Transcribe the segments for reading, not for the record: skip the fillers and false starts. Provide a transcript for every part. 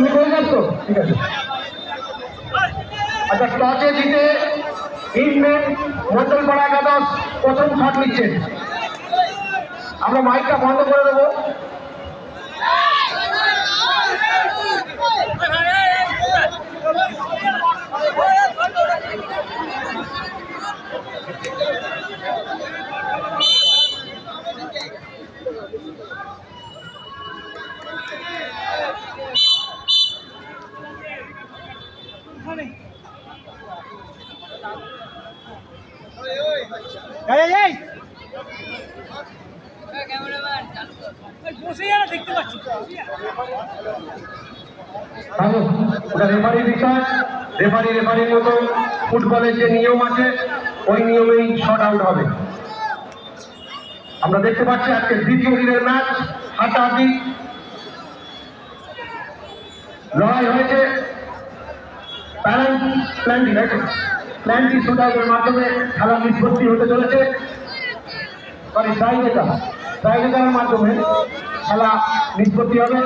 তুমি করে যাচ্ছ? ঠিক আছে। আচ্ছা, টসে জিতে ইংল্যান্ড মন্ডলপাড়া একাদশ প্রথম শট নিচ্ছেন। আমরা মাইকটা বন্ধ করে দেবো। রেফারির বিষয়, রেফারির মতো ফুটবলের যে নিয়ম আছে ওই নিয়মেই শট আউট হবে। আমরা দেখতে পাচ্ছি আজকে দ্বিতীয় দিনের ম্যাচ, হাতাহাতি লড়াই হয়েছে। প্ল্যান্টি শুট আউটের মাধ্যমে খেলা নিষ্পত্তি হতে চলেছে। ট্রাইজেটার মাধ্যমে খেলা নিষ্পত্তি হবে।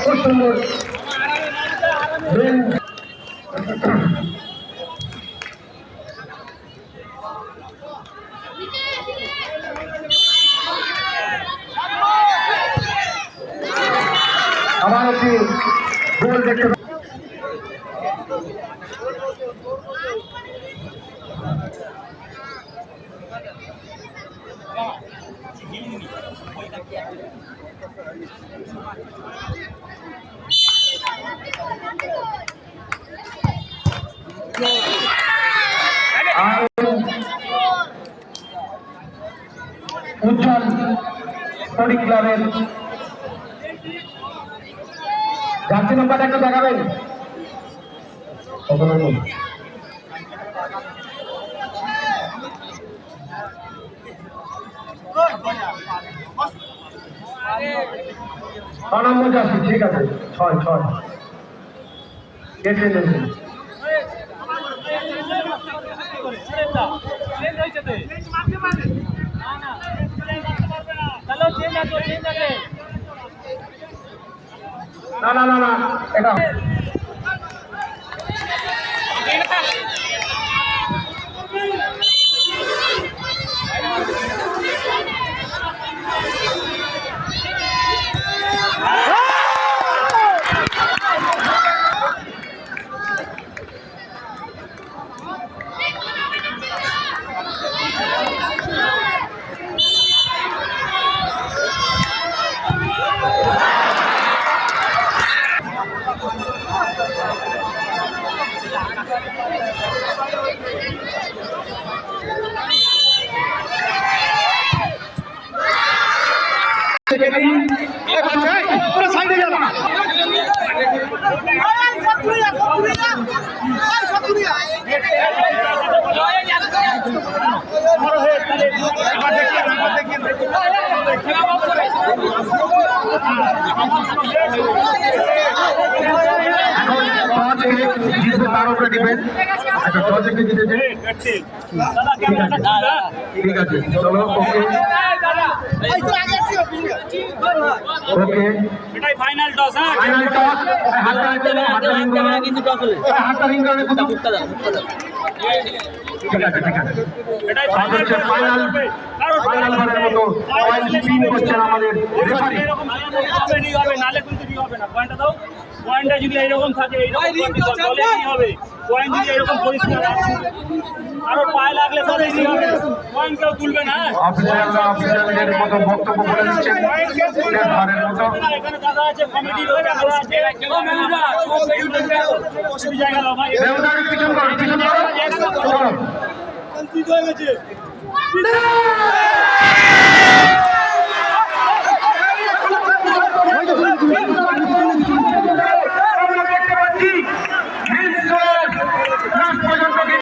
খুব সুন্দর আবার একটি গোল দেখতে উজ্জ্বল স্পোর্টিং ক্লাবের জার্সি নাম্বারটা একটু দেখাবেন। নম্বর জার্সি, ঠিক আছে, 6 না এটা তার উপরে ডিপেন্ড। আচ্ছা, টসে কে জিতেছে? ঠিক আছে, চলো। ওকে, এটাই ফাইনাল টস। ফাইনাল টস, হাতটা কিন্তু টস হলো, হাতটা রিং করে কুত্তা দাও। ঠিক আছে, এটাই ফাইনাল বারের মতো পয়েন্ট স্পিন করছেন আমাদের রেফারি। এরকম হবে নালে কিন্তু হবে না। পয়েন্টটা দাও। পয়েন্টটা যদি এইরকম থাকে, এইরকম বলে কি হবে? পয়েন্ট যদি এরকম পরিষ্কার আরো পায়ে লাগলে তবে কি হবে? পয়েন্ট কেউ তুলবে না। অফিসারদের মতো বক্তব্য বলে দিচ্ছেন রেফারির মতো। এখানে দাদা আছে, কমিটির লোক আছে, ও মেউডা জায়গা দাও ভাই। মেউডার পিছন করো, চলো কমপ্লিট হয়ে গেছে।